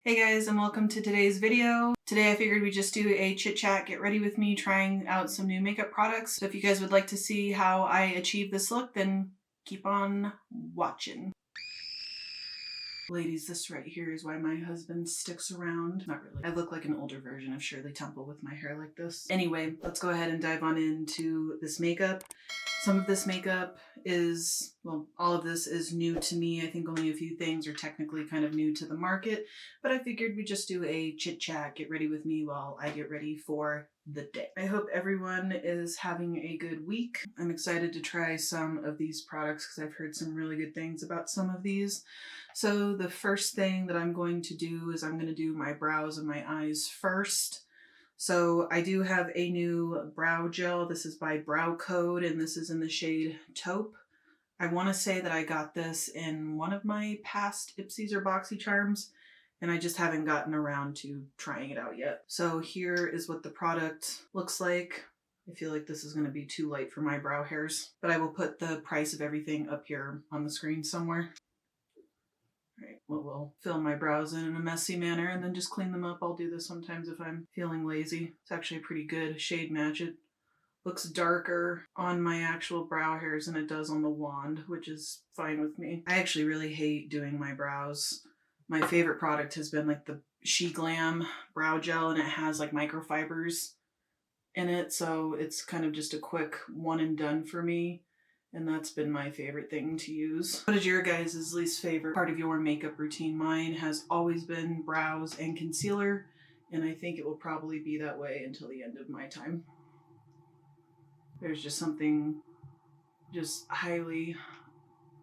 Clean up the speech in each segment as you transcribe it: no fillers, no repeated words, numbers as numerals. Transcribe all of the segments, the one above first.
Hey guys, and welcome to today's video. Today I figured we'd just do a chit chat, get ready with me, trying out some new makeup products. So if you guys would like to see how I achieve this look, then keep on watching. Ladies, this right here is why my husband sticks around. Not really. I look like an older version of Shirley Temple with my hair like this. Anyway, let's go ahead and dive on into this makeup. Some of this makeup is, well, all of this is new to me. I think only a few things are technically kind of new to the market, but I figured we'd just do a chit chat, get ready with me while I get ready for the day. I hope everyone is having a good week. I'm excited to try some of these products because I've heard some really good things about some of these. So the first thing that I'm going to do is I'm going to do my brows and my eyes first. So I do have a new brow gel. This is by Brow Code, and this is in the shade Taupe. I want to say that I got this in one of my past Ipsies or BoxyCharms, and I just haven't gotten around to trying it out yet. So here is what the product looks like. I feel like this is going to be too light for my brow hairs, but I will put the price of everything up here on the screen somewhere. Right, well, we'll fill my brows in a messy manner and then just clean them up. I'll do this sometimes if I'm feeling lazy. It's actually a pretty good shade match. It looks darker on my actual brow hairs than it does on the wand, which is fine with me. I actually really hate doing my brows. My favorite product has been like the She Glam brow gel, and it has like microfibers in it, so it's kind of just a quick one and done for me. And that's been my favorite thing to use. What is your guys' least favorite part of your makeup routine? Mine has always been brows and concealer, and I think it will probably be that way until the end of my time. There's just something just highly,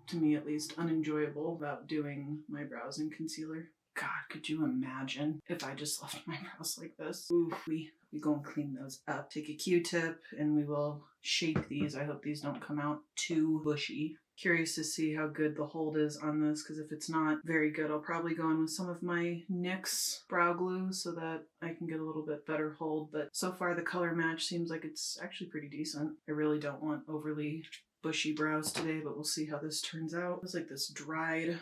to me at least, unenjoyable about doing my brows and concealer. God, could you imagine if I just left my brows like this? Oof, we go and clean those up. Take a Q-tip and we will shape these. I hope these don't come out too bushy. Curious to see how good the hold is on this, because if it's not very good, I'll probably go in with some of my NYX brow glue so that I can get a little bit better hold. But so far the color match seems like it's actually pretty decent. I really don't want overly bushy brows today, but we'll see how this turns out. It's like this dried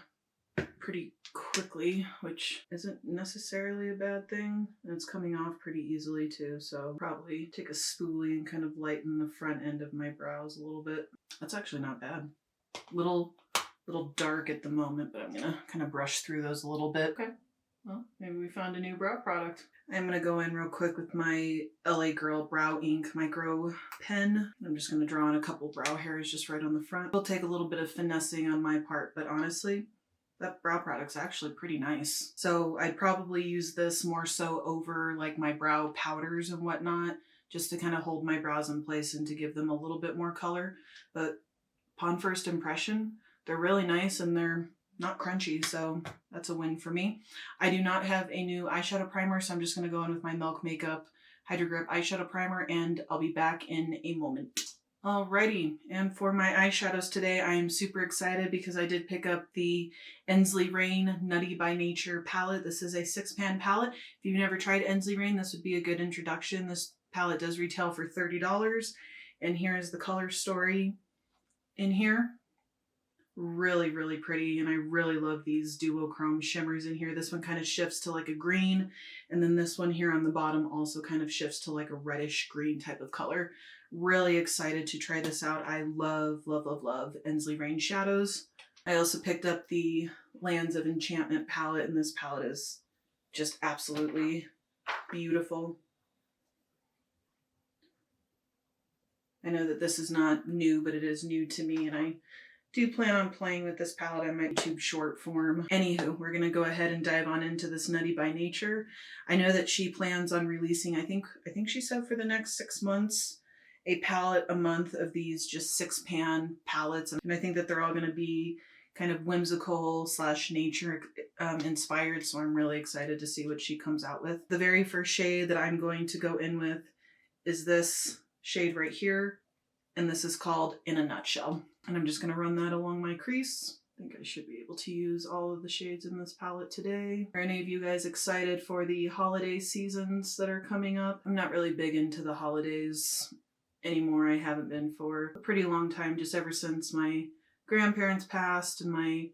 pretty quickly, which isn't necessarily a bad thing, and it's coming off pretty easily too, so probably take a spoolie and kind of lighten the front end of my brows a little bit. That's actually not bad. Little dark at the moment, but I'm gonna kind of brush through those a little bit. Okay, well, maybe we found a new brow product. I'm gonna go in real quick with my LA Girl Brow Ink micro pen. I'm just gonna draw on a couple brow hairs just right on the front. It'll take a little bit of finessing on my part, but honestly, that brow product's actually pretty nice. So I'd probably use this more so over like my brow powders and whatnot, just to kind of hold my brows in place and to give them a little bit more color. But upon first impression, they're really nice and they're not crunchy, so that's a win for me. I do not have a new eyeshadow primer, so I'm just going to go in with my Milk Makeup Hydro Grip eyeshadow primer, and I'll be back in a moment. Alrighty, and for my eyeshadows today, I am super excited because I did pick up the Ensley Rain Nutty by Nature palette. This is a 6-pan palette. If you've never tried Ensley Rain, this would be a good introduction. This palette does retail for $30, and here is the color story in here. Really, really pretty, and I really love these duochrome shimmers in here. This one kind of shifts to like a green, and then this one here on the bottom also kind of shifts to like a reddish green type of color. Really excited to try this out. I love, love, love, love Ensley Rain shadows. I also picked up the Lands of Enchantment palette, and this palette is just absolutely beautiful. I know that this is not new, but it is new to me, and I do plan on playing with this palette on my YouTube short form. Anywho, we're going to go ahead and dive on into this Nutty by Nature. I know that she plans on releasing, I think she said for the next 6 months, a palette a month of these just 6-pan palettes. And I think that they're all going to be kind of whimsical / nature inspired. So I'm really excited to see what she comes out with. The very first shade that I'm going to go in with is this shade right here. And this is called In a Nutshell. And I'm just going to run that along my crease. I think I should be able to use all of the shades in this palette today. Are any of you guys excited for the holiday seasons that are coming up? I'm not really big into the holidays anymore. I haven't been for a pretty long time, just ever since my grandparents passed and my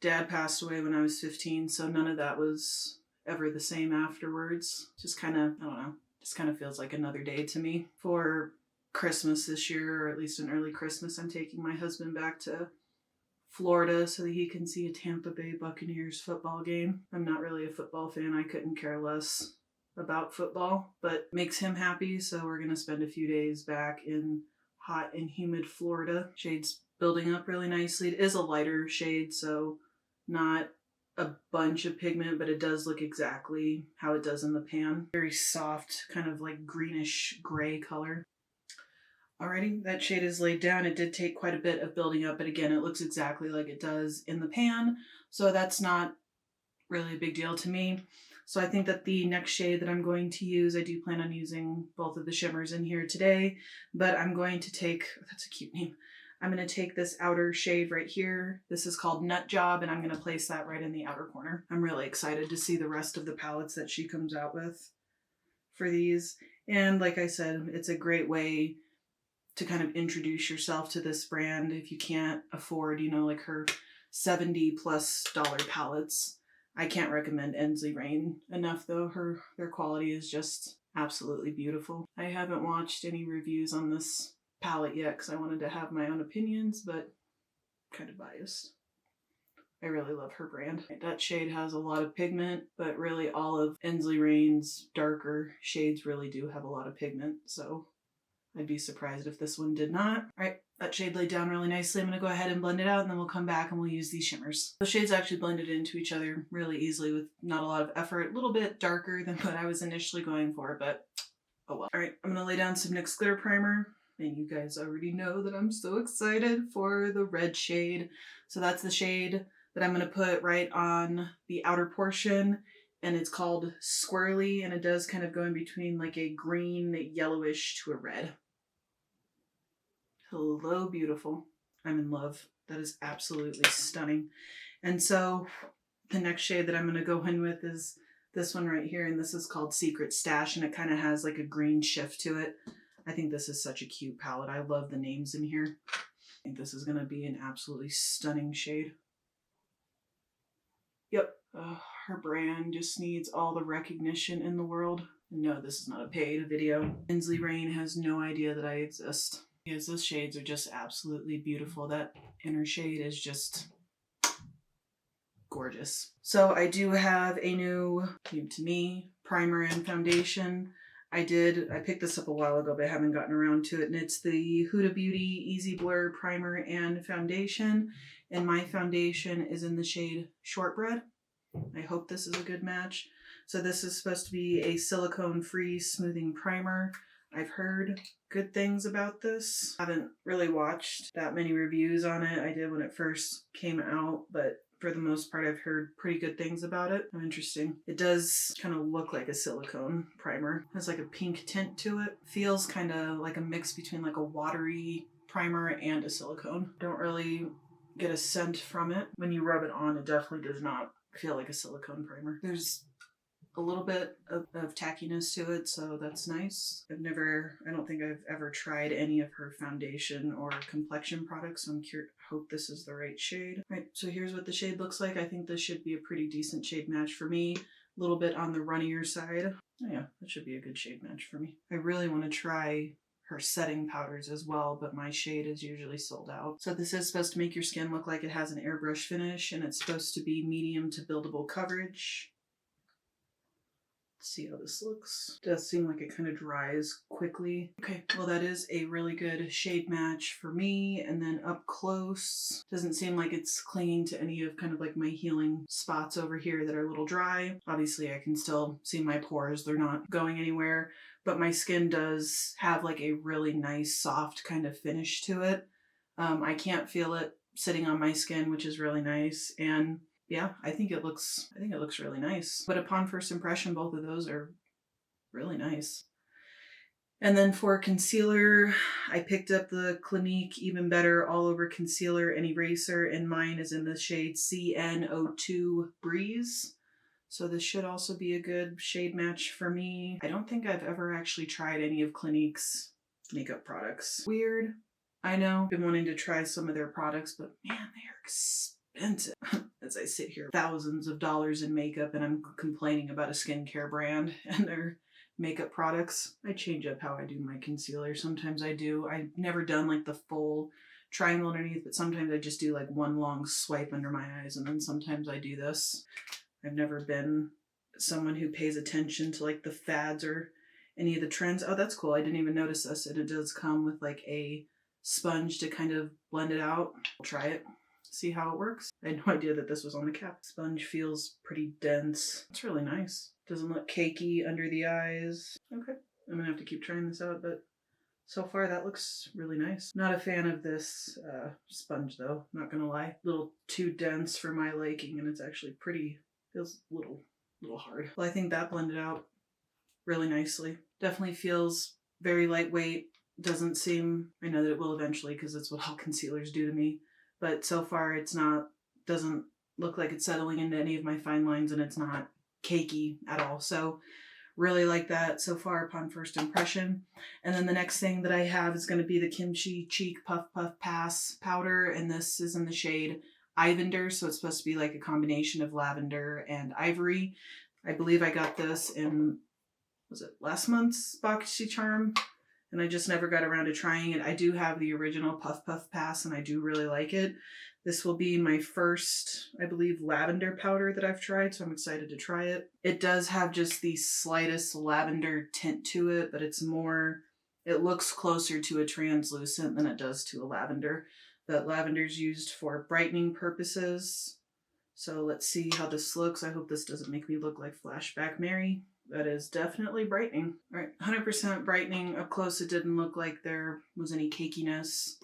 dad passed away when I was 15. So none of that was ever the same afterwards. Just kind of, I don't know, just kind of feels like another day to me. For Christmas this year, or at least an early Christmas, I'm taking my husband back to Florida so that he can see a Tampa Bay Buccaneers football game. I'm not really a football fan. I couldn't care less about football, but makes him happy. So we're going to spend a few days back in hot and humid Florida. Shade's building up really nicely. It is a lighter shade, so not a bunch of pigment, but it does look exactly how it does in the pan. Very soft, kind of like greenish gray color. Alrighty, that shade is laid down. It did take quite a bit of building up, but again, it looks exactly like it does in the pan, so that's not really a big deal to me. So I think that the next shade that I'm going to use, I do plan on using both of the shimmers in here today, but I'm going to take, that's a cute name, I'm going to take this outer shade right here. This is called Nut Job, and I'm going to place that right in the outer corner. I'm really excited to see the rest of the palettes that she comes out with for these. And like I said, it's a great way to kind of introduce yourself to this brand if you can't afford, you know, like her $70+ palettes. I can't recommend Ensley Rain enough though. Their quality is just absolutely beautiful. I haven't watched any reviews on this palette yet because I wanted to have my own opinions, but kind of biased. I really love her brand. That shade has a lot of pigment, but really all of Ensley Rain's darker shades really do have a lot of pigment, so I'd be surprised if this one did not. All right, that shade laid down really nicely. I'm going to go ahead and blend it out, and then we'll come back and we'll use these shimmers. The shades actually blended into each other really easily with not a lot of effort. A little bit darker than what I was initially going for, but oh well. All right, I'm going to lay down some NYX Glitter Primer. And you guys already know that I'm so excited for the red shade. So that's the shade that I'm going to put right on the outer portion. And it's called Squirrely, and it does kind of go in between like a green, yellowish to a red. Hello, beautiful. I'm in love. That is absolutely stunning. And so the next shade that I'm going to go in with is this one right here, and this is called Secret Stash, and it kind of has like a green shift to it. I think this is such a cute palette. I love the names in here. I think this is going to be an absolutely stunning shade. Yep. Her brand just needs all the recognition in the world. No, this is not a paid video. Ensley Rain has no idea that I exist. Because those shades are just absolutely beautiful. That inner shade is just gorgeous. So I do have a new to me primer and foundation. I picked this up a while ago, but I haven't gotten around to it. And it's the Huda Beauty Easy Blur Primer and Foundation. And my foundation is in the shade Shortbread. I hope this is a good match. So this is supposed to be a silicone-free smoothing primer. I've heard good things about this. Haven't really watched that many reviews on it. I did when it first came out, but for the most part, I've heard pretty good things about it. Oh, interesting. It does kind of look like a silicone primer. It has like a pink tint to it. Feels kind of like a mix between like a watery primer and a silicone. Don't really get a scent from it. When you rub it on, it definitely does not feel like a silicone primer. There's a little bit of tackiness to it, so that's nice. I don't think I've ever tried any of her foundation or complexion products, so hope this is the right shade. All right, so here's what the shade looks like. I think this should be a pretty decent shade match for me. A little bit on the runnier side. Oh yeah, that should be a good shade match for me. I really want to try her setting powders as well, but my shade is usually sold out. So this is supposed to make your skin look like it has an airbrush finish, and it's supposed to be medium to buildable coverage. See how this looks. It does seem like it kind of dries quickly. Okay, well that is a really good shade match for me. And then up close, doesn't seem like it's clinging to any of kind of like my healing spots over here that are a little dry. Obviously I can still see my pores, they're not going anywhere, but my skin does have like a really nice soft kind of finish to it. I can't feel it sitting on my skin, which is really nice. And yeah, I think it looks really nice. But upon first impression, both of those are really nice. And then for concealer, I picked up the Clinique Even Better All Over Concealer and Eraser, and mine is in the shade CN02 Breeze. So this should also be a good shade match for me. I don't think I've ever actually tried any of Clinique's makeup products. Weird, I know. Been wanting to try some of their products, but man, they are expensive. as I sit here, thousands of dollars in makeup, and I'm complaining about a skincare brand and their makeup products. I change up how I do my concealer. Sometimes I do. I've never done like the full triangle underneath, but sometimes I just do like one long swipe under my eyes, and then sometimes I do this. I've never been someone who pays attention to like the fads or any of the trends. Oh, that's cool. I didn't even notice this. And it does come with like a sponge to kind of blend it out. I'll try it, see how it works. I had no idea that this was on the cap. Sponge feels pretty dense. It's really nice. Doesn't look cakey under the eyes. Okay, I'm gonna have to keep trying this out, but so far that looks really nice. Not a fan of this sponge though, not gonna lie. A little too dense for my liking, and it's actually pretty, feels a little hard. Well, I think that blended out really nicely. Definitely feels very lightweight. Doesn't seem, I know that it will eventually because it's what all concealers do to me, but so far it's not, doesn't look like it's settling into any of my fine lines, and it's not cakey at all. So really like that so far upon first impression. And then the next thing that I have is going to be the Kimchi Cheek Puff Puff Pass powder, and this is in the shade Ivender, so it's supposed to be like a combination of lavender and ivory. I believe I got this in, was it last month's BoxyCharm? And I just never got around to trying it. I do have the original Puff Puff Pass, and I do really like it. This will be my first, I believe, lavender powder that I've tried, so I'm excited to try it. It does have just the slightest lavender tint to it, but it's more, it looks closer to a translucent than it does to a lavender. But lavender's used for brightening purposes. So let's see how this looks. I hope this doesn't make me look like Flashback Mary. That is definitely brightening. All right, 100% brightening. Up close, it didn't look like there was any cakiness.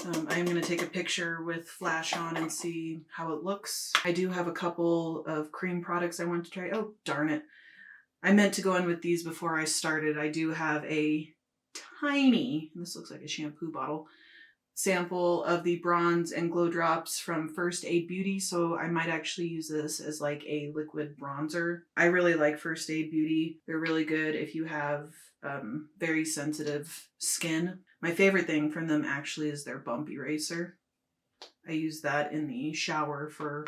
I'm going to take a picture with flash on and see how it looks. I do have a couple of cream products I want to try. Oh, darn it. I meant to go in with these before I started. I do have a tiny, this looks like a shampoo bottle, sample of the bronze and glow drops from First Aid Beauty, so I might actually use this as like a liquid bronzer. I really like First Aid Beauty. They're really good if you have very sensitive skin. My favorite thing from them actually is their bump eraser. I use that in the shower for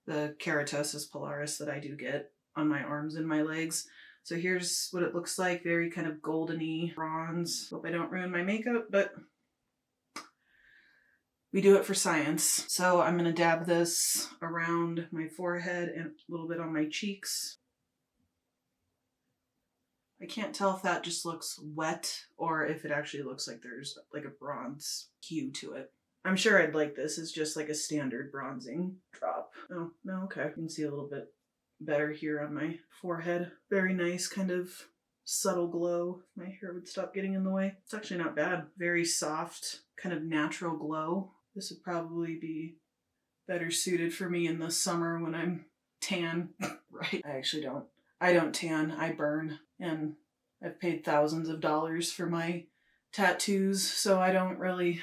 the keratosis pilaris that I do get on my arms and my legs. So here's what it looks like, very kind of goldeny bronze. Hope I don't ruin my makeup, but we do it for science. So I'm gonna dab this around my forehead and a little bit on my cheeks. I can't tell if that just looks wet or if it actually looks like there's like a bronze hue to it. I'm sure I'd like this as just like a standard bronzing drop. Oh, no, okay. You can see a little bit better here on my forehead. Very nice kind of subtle glow. My hair would stop getting in the way. It's actually not bad. Very soft, kind of natural glow. This would probably be better suited for me in the summer when I'm tan. Right. I don't tan, I burn. And I've paid thousands of dollars for my tattoos, so I don't really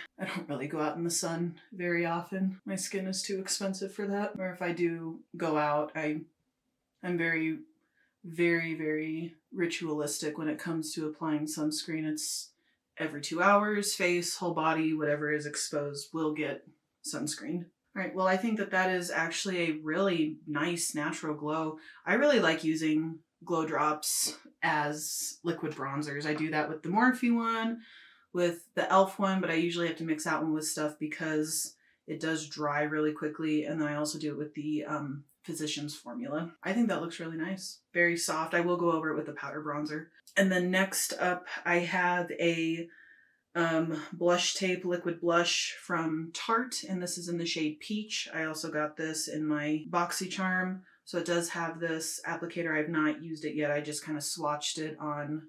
go out in the sun very often. My skin is too expensive for that. Or if I do go out, I'm very, very, very ritualistic when it comes to applying sunscreen. It's every 2 hours, face, whole body, whatever is exposed will get sunscreen. All right, well, I think that is actually a really nice natural glow. I really like using glow drops as liquid bronzers. I do that with the Morphe one, with the e.l.f. one, but I usually have to mix that one with stuff because it does dry really quickly. And then I also do it with the Physicians Formula. I think that looks really nice. Very soft. I will go over it with the powder bronzer. And then next up, I have a blush tape liquid blush from Tarte, and this is in the shade Peach. I also got this in my BoxyCharm. So it does have this applicator. I've not used it yet. I just kind of swatched it on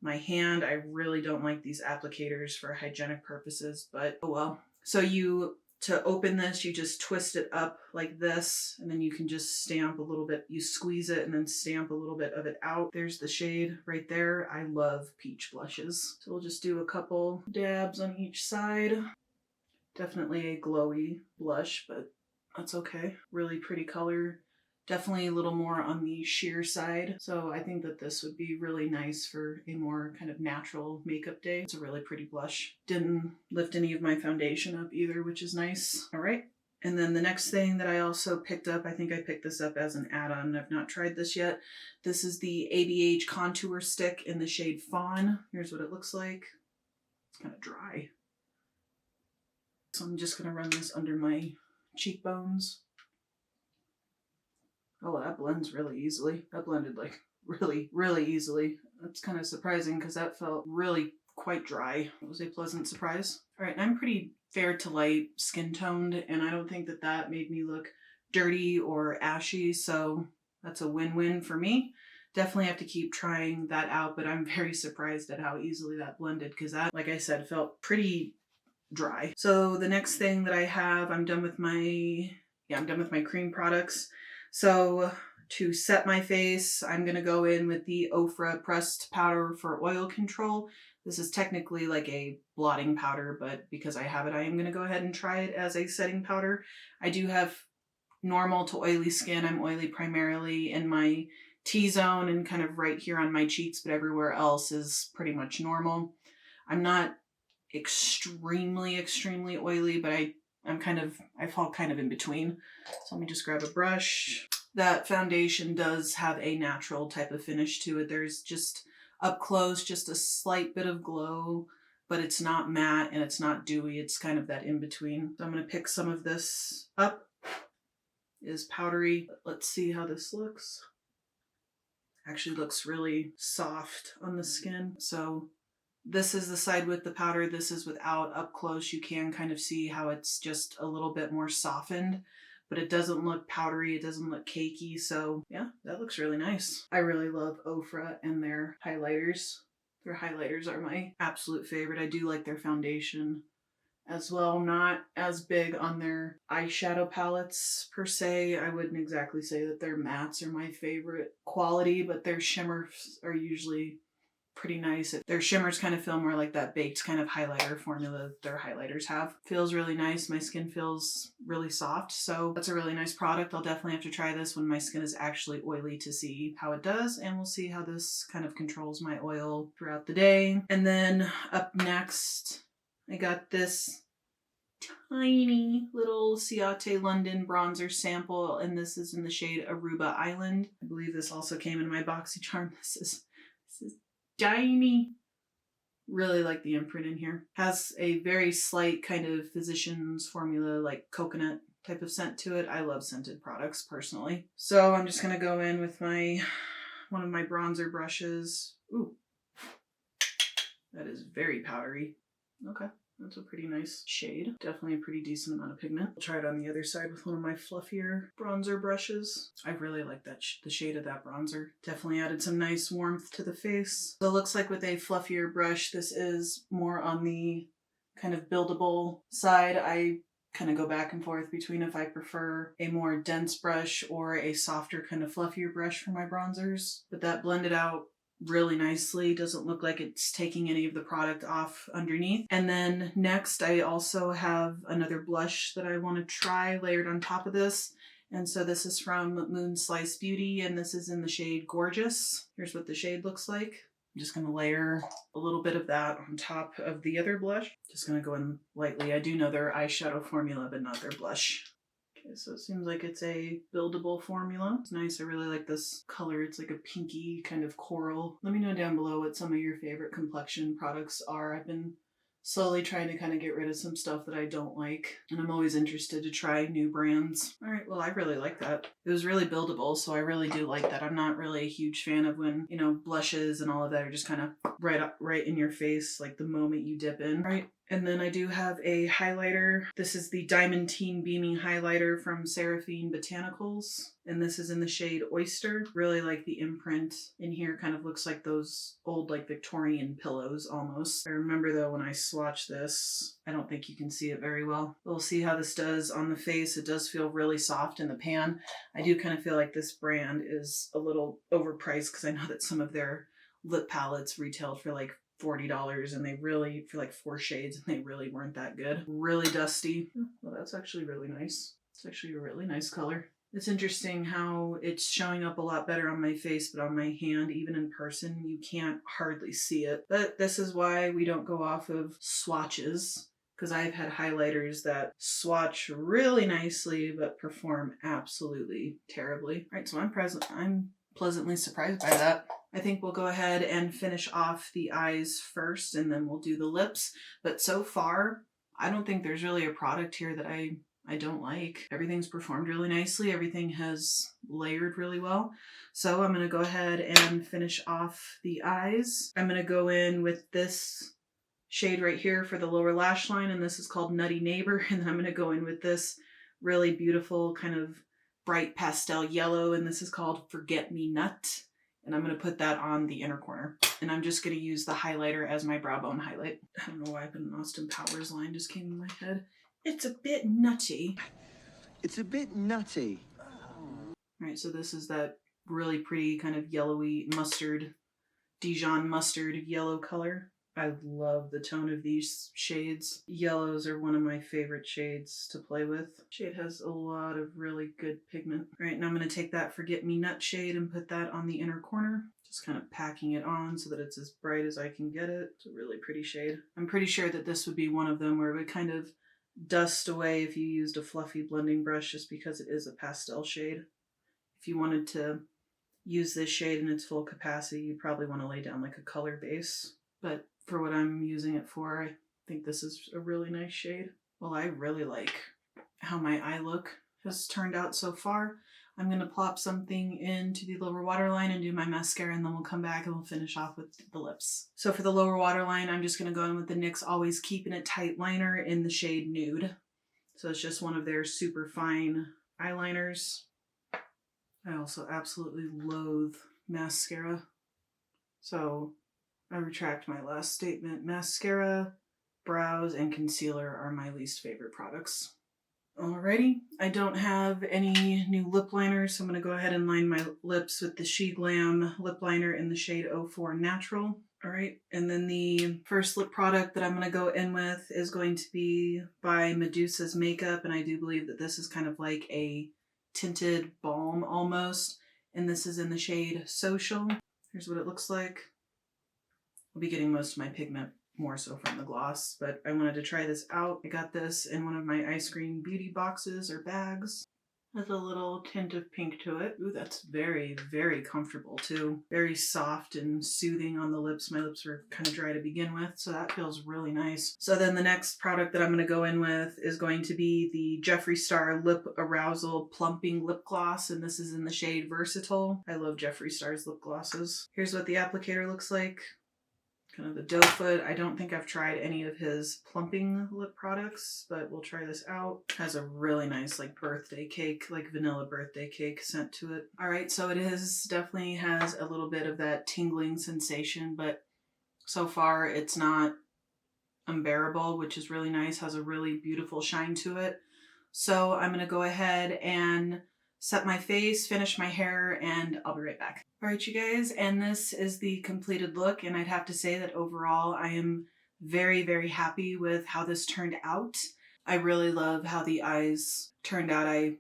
my hand. I really don't like these applicators for hygienic purposes, but oh well. So to open this, you just twist it up like this, and then you can just stamp a little bit. You squeeze it and then stamp a little bit of it out. There's the shade right there. I love peach blushes. So we'll just do a couple dabs on each side. Definitely a glowy blush, but that's okay. Really pretty color. Definitely a little more on the sheer side. So I think that this would be really nice for a more kind of natural makeup day. It's a really pretty blush. Didn't lift any of my foundation up either, which is nice. All right. And then the next thing that I also picked up, I think I picked this up as an add-on. I've not tried this yet. This is the ABH Contour Stick in the shade Fawn. Here's what it looks like. It's kind of dry. So I'm just going to run this under my cheekbones. Oh, that blends really easily. That blended like really, really easily. That's kind of surprising because that felt really quite dry. It was a pleasant surprise. All right, I'm pretty fair to light skin toned, and I don't think that that made me look dirty or ashy, so that's a win-win for me. Definitely have to keep trying that out, but I'm very surprised at how easily that blended because that, like I said, felt pretty dry. So the next thing that I have, I'm done with my cream products. So to set my face, I'm going to go in with the Ofra pressed powder for oil control. This is technically like a blotting powder, but because I have it, I am going to go ahead and try it as a setting powder. I do have normal to oily skin. I'm oily primarily in my T-zone and kind of right here on my cheeks, but everywhere else is pretty much normal. I'm not extremely, extremely oily, but I fall kind of in between. So let me just grab a brush. That foundation does have a natural type of finish to it. There's just up close, just a slight bit of glow, but it's not matte and it's not dewy. It's kind of that in between. So I'm going to pick some of this up. It is powdery. Let's see how this looks. Actually looks really soft on the skin. So this is the side with the powder. This is without. Up close, you can kind of see how it's just a little bit more softened, but it doesn't look powdery. It doesn't look cakey. So yeah, that looks really nice. I really love Ofra and their highlighters. Their highlighters are my absolute favorite. I do like their foundation as well. Not as big on their eyeshadow palettes per se. I wouldn't exactly say that their mattes are my favorite quality, but their shimmers are usually pretty nice. Their shimmers kind of feel more like that baked kind of highlighter formula that their highlighters have. Feels really nice. My skin feels really soft, so that's a really nice product. I'll definitely have to try this when my skin is actually oily to see how it does, and we'll see how this kind of controls my oil throughout the day. And then up next, I got this tiny little Ciate London bronzer sample, and this is in the shade Aruba Island. I believe this also came in my BoxyCharm. This is tiny. Really like the imprint in here. Has a very slight kind of physician's formula, like coconut type of scent to it. I love scented products personally. So I'm just gonna go in with one of my bronzer brushes. Ooh, that is very powdery. Okay. That's a pretty nice shade. Definitely a pretty decent amount of pigment. I'll try it on the other side with one of my fluffier bronzer brushes. I really like that the shade of that bronzer. Definitely added some nice warmth to the face. So it looks like with a fluffier brush, this is more on the kind of buildable side. I kind of go back and forth between if I prefer a more dense brush or a softer kind of fluffier brush for my bronzers. But that blended out really nicely. Doesn't look like it's taking any of the product off underneath. And then next I also have another blush that I want to try layered on top of this. And so this is from Moonslice Beauty, and this is in the shade Gorgeous. Here's what the shade looks like. I'm just going to layer a little bit of that on top of the other blush. Just going to go in lightly. I do know their eyeshadow formula, but not their blush. Okay, so it seems like it's a buildable formula. It's nice. I really like this color. It's like a pinky kind of coral. Let me know down below what some of your favorite complexion products are. I've been slowly trying to kind of get rid of some stuff that I don't like, and I'm always interested to try new brands. All right, well, I really like that. It was really buildable, so I really do like that. I'm not really a huge fan of when, you know, blushes and all of that are just kind of right in your face, like the moment you dip in. All right. And then I do have a highlighter. This is the Diamond Teen Beaming Highlighter from Seraphine Botanicals. And this is in the shade Oyster. Really like the imprint in here. Kind of looks like those old like Victorian pillows almost. I remember though when I swatched this, I don't think you can see it very well. We'll see how this does on the face. It does feel really soft in the pan. I do kind of feel like this brand is a little overpriced because I know that some of their lip palettes retailed for like $40, and they really, for like 4 shades, and they really weren't that good. Really dusty. Well, that's actually really nice. It's actually a really nice color. It's interesting how it's showing up a lot better on my face, but on my hand, even in person, you can't hardly see it. But this is why we don't go off of swatches, because I've had highlighters that swatch really nicely but perform absolutely terribly. All right, so I'm pleasantly surprised by that. I think we'll go ahead and finish off the eyes first, and then we'll do the lips. But so far, I don't think there's really a product here that I don't like. Everything's performed really nicely. Everything has layered really well. So I'm going to go ahead and finish off the eyes. I'm going to go in with this shade right here for the lower lash line, and this is called Nutty Neighbor. And then I'm going to go in with this really beautiful kind of bright pastel yellow, and this is called Forget Me Nut. And I'm going to put that on the inner corner. And I'm just going to use the highlighter as my brow bone highlight. I don't know why an Austin Powers line just came in my head. It's a bit nutty. It's a bit nutty. All right, so this is that really pretty kind of yellowy mustard, Dijon mustard yellow color. I love the tone of these shades. Yellows are one of my favorite shades to play with. Shade has a lot of really good pigment. All right, now I'm going to take that Forget Me Nut shade and put that on the inner corner. Just kind of packing it on so that it's as bright as I can get it. It's a really pretty shade. I'm pretty sure that this would be one of them where it would kind of dust away if you used a fluffy blending brush, just because it is a pastel shade. If you wanted to use this shade in its full capacity, you probably want to lay down like a color base. But for what I'm using it for, I think this is a really nice shade. Well, I really like how my eye look has turned out so far. I'm going to plop something into the lower waterline and do my mascara, and then we'll come back and we'll finish off with the lips. So for the lower waterline, I'm just going to go in with the NYX Always Keeping It Tight liner in the shade Nude. So it's just one of their super fine eyeliners. I also absolutely loathe mascara. So I retract my last statement. Mascara, brows, and concealer are my least favorite products. Alrighty, I don't have any new lip liners, so I'm going to go ahead and line my lips with the She Glam lip liner in the shade 04 Natural. Alright, and then the first lip product that I'm going to go in with is going to be by Medusa's Makeup, and I do believe that this is kind of like a tinted balm almost, and this is in the shade Social. Here's what it looks like. I'll be getting most of my pigment more so from the gloss, but I wanted to try this out. I got this in one of my Ice Cream Beauty boxes or bags. Has a little tint of pink to it. Ooh, that's very, very comfortable too. Very soft and soothing on the lips. My lips were kind of dry to begin with, so that feels really nice. So then the next product that I'm going to go in with is going to be the Jeffree Star Lip Arousal Plumping Lip Gloss, and this is in the shade Versatile. I love Jeffree Star's lip glosses. Here's what the applicator looks like. Kind of the doe foot. I don't think I've tried any of his plumping lip products, but we'll try this out. Has a really nice like birthday cake, like vanilla birthday cake scent to it. All right, so it is definitely has a little bit of that tingling sensation, but so far it's not unbearable, which is really nice. Has a really beautiful shine to it. So I'm gonna go ahead and set my face, finish my hair, and I'll be right back. All right, you guys, and this is the completed look, and I'd have to say that overall I am very, very happy with how this turned out. I really love how the eyes turned out. I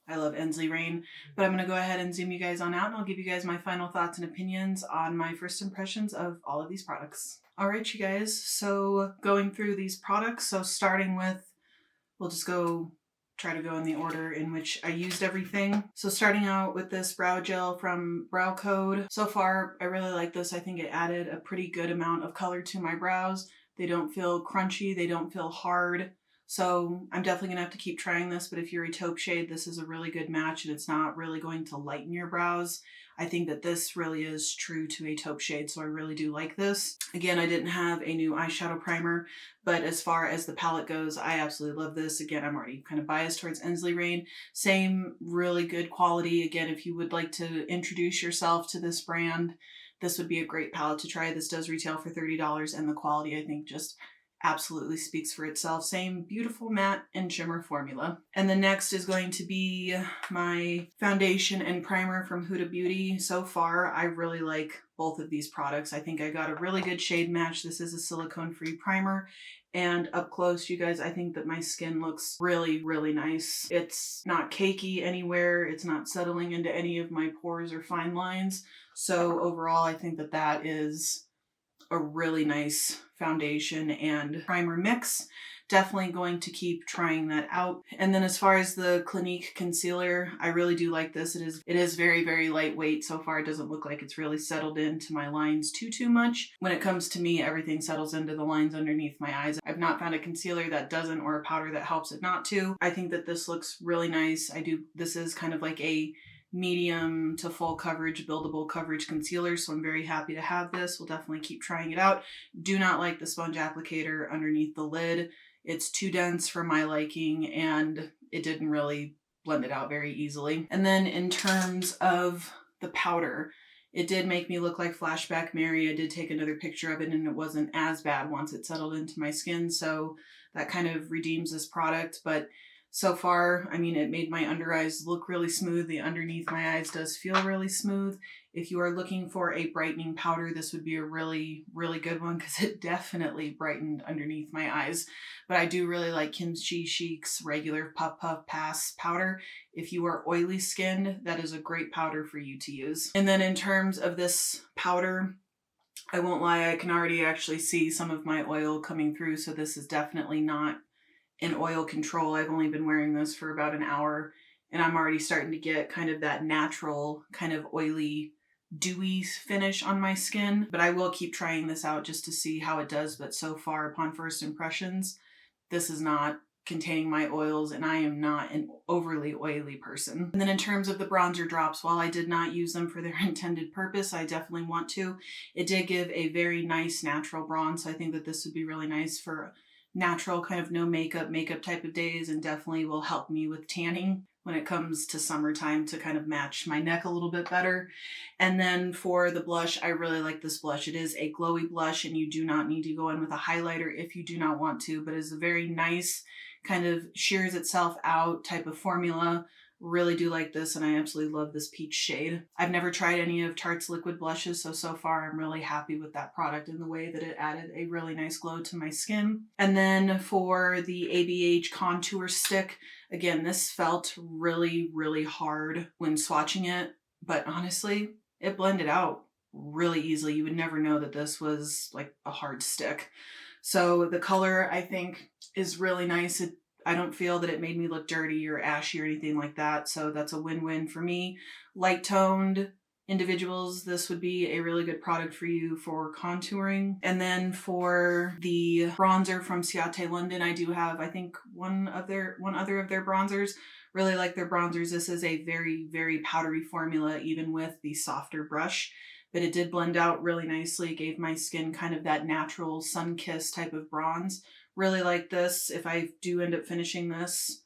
love Ensley Rain, but I'm going to go ahead and zoom you guys on out, and I'll give you guys my final thoughts and opinions on my first impressions of all of these products. All right, you guys, so going through these products, so starting with, we'll just try to go in the order in which I used everything. So starting out with this brow gel from Brow Code. So far, I really like this. I think it added a pretty good amount of color to my brows. They don't feel crunchy. They don't feel hard. So I'm definitely gonna have to keep trying this, but if you're a taupe shade, this is a really good match, and it's not really going to lighten your brows. I think that this really is true to a taupe shade, so I really do like this. Again, I didn't have a new eyeshadow primer, but as far as the palette goes, I absolutely love this. Again, I'm already kind of biased towards Ensley Rain. Same really good quality. Again, if you would like to introduce yourself to this brand, this would be a great palette to try. This does retail for $30, and the quality, I think, just absolutely speaks for itself. Same beautiful matte and shimmer formula. And the next is going to be my foundation and primer from Huda Beauty. So far, I really like both of these products. I think I got a really good shade match. This is a silicone-free primer. And up close, you guys, I think that my skin looks really, really nice. It's not cakey anywhere. It's not settling into any of my pores or fine lines. So overall, I think that that is a really nice foundation and primer mix. Definitely going to keep trying that out. And then as far as the Clinique concealer, I really do like this. It is very, very lightweight. So far, it doesn't look like it's really settled into my lines too much. When it comes to me, everything settles into the lines underneath my eyes. I've not found a concealer that doesn't, or a powder that helps it not to. I think that this looks really nice. This is kind of like a medium to full coverage, buildable coverage concealer, so I'm very happy to have this. We'll definitely keep trying it out. Do not like the sponge applicator underneath the lid. It's too dense for my liking, and it didn't really blend it out very easily. And then in terms of the powder, it did make me look like Flashback Mary. I did take another picture of it, and it wasn't as bad once it settled into my skin, so that kind of redeems this product. But so far, I mean, it made my under eyes look really smooth. The underneath my eyes does feel really smooth. If you are looking for a brightening powder, this would be a really, really good one because it definitely brightened underneath my eyes. But I do really like Kimchi Chic's regular Puff Puff Pass powder. If you are oily skinned, that is a great powder for you to use. And then in terms of this powder, I won't lie, I can already actually see some of my oil coming through, so this is definitely not in oil control. I've only been wearing this for about an hour, and I'm already starting to get kind of that natural kind of oily dewy finish on my skin. But I will keep trying this out just to see how it does. But so far, upon first impressions, this is not containing my oils, and I am not an overly oily person. And then in terms of the bronzer drops, while I did not use them for their intended purpose, I definitely want to. It did give a very nice natural bronze, so I think that this would be really nice for natural kind of no makeup type of days, and definitely will help me with tanning when it comes to summertime to kind of match my neck a little bit better. And then for the blush, I really like this blush. It is a glowy blush, and you do not need to go in with a highlighter if you do not want to, but it's a very nice kind of shears itself out type of formula. Really do like this, and I absolutely love this peach shade. I've never tried any of Tarte's liquid blushes, so far I'm really happy with that product in the way that it added a really nice glow to my skin. And then for the ABH contour stick, again, this felt really, really hard when swatching it, but honestly, it blended out really easily. You would never know that this was like a hard stick. So the color, I think, is really nice. I don't feel that it made me look dirty or ashy or anything like that, so that's a win-win for me. Light-toned individuals, this would be a really good product for you for contouring. And then for the bronzer from Ciate London, I do have, I think, one other of their bronzers. Really like their bronzers. This is a very, very powdery formula, even with the softer brush. But it did blend out really nicely, gave my skin kind of that natural sun-kissed type of bronze. Really like this. If I do end up finishing this,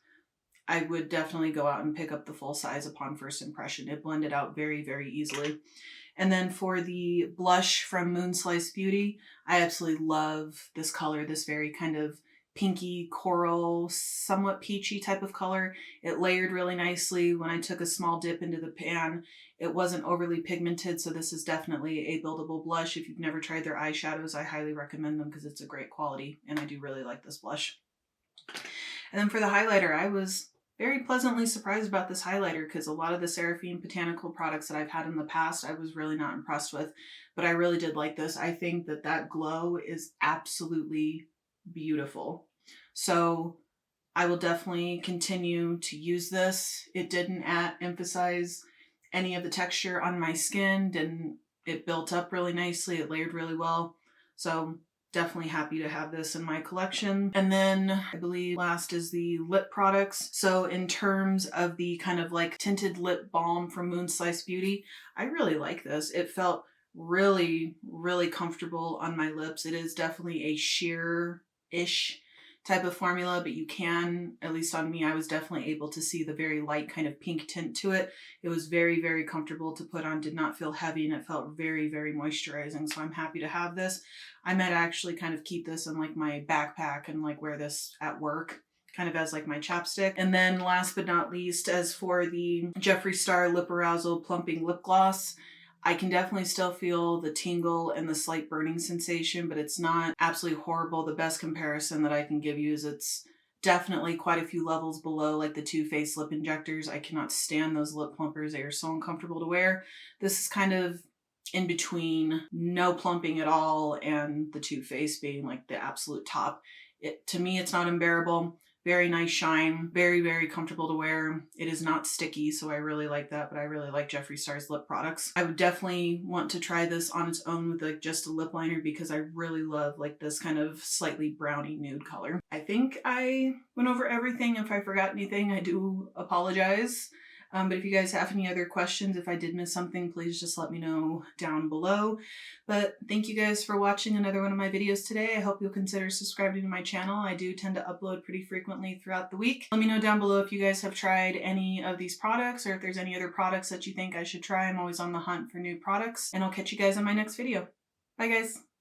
I would definitely go out and pick up the full size upon first impression. It blended out very, very easily. And then for the blush from Moonslice Beauty, I absolutely love this color, this very kind of pinky coral, somewhat peachy type of color. It layered really nicely. When I took a small dip into the pan, it wasn't overly pigmented, so this is definitely a buildable blush. If you've never tried their eyeshadows, I highly recommend them because it's a great quality, and I do really like this blush. And then for the highlighter, I was very pleasantly surprised about this highlighter because a lot of the Seraphine Botanical products that I've had in the past, I was really not impressed with, but I really did like this. I think that that glow is absolutely beautiful. So I will definitely continue to use this. It didn't emphasize any of the texture on my skin. It built up really nicely. It layered really well. So definitely happy to have this in my collection. And then I believe last is the lip products. So in terms of the kind of like tinted lip balm from Moonslice Beauty, I really like this. It felt really, really comfortable on my lips. It is definitely a sheer-ish type of formula, but you can, at least on me, I was definitely able to see the very light kind of pink tint to it. It was very, very comfortable to put on, did not feel heavy, and it felt very, very moisturizing. So I'm happy to have this. I might actually kind of keep this in like my backpack and like wear this at work, kind of as like my chapstick. And then last but not least, as for the Jeffree Star Lip Arousal Plumping Lip Gloss, I can definitely still feel the tingle and the slight burning sensation, but it's not absolutely horrible. The best comparison that I can give you is it's definitely quite a few levels below like the Too Faced lip injectors. I cannot stand those lip plumpers. They are so uncomfortable to wear. This is kind of in between no plumping at all and the Too Faced being like the absolute top. To me, it's not unbearable. Very nice shine, very, very comfortable to wear. It is not sticky, so I really like that, but I really like Jeffree Star's lip products. I would definitely want to try this on its own with like just a lip liner because I really love like this kind of slightly browny nude color. I think I went over everything. If I forgot anything, I do apologize. But if you guys have any other questions, if I did miss something, please just let me know down below. But thank you guys for watching another one of my videos today. I hope you'll consider subscribing to my channel. I do tend to upload pretty frequently throughout the week. Let me know down below if you guys have tried any of these products or if there's any other products that you think I should try. I'm always on the hunt for new products. And I'll catch you guys in my next video. Bye guys.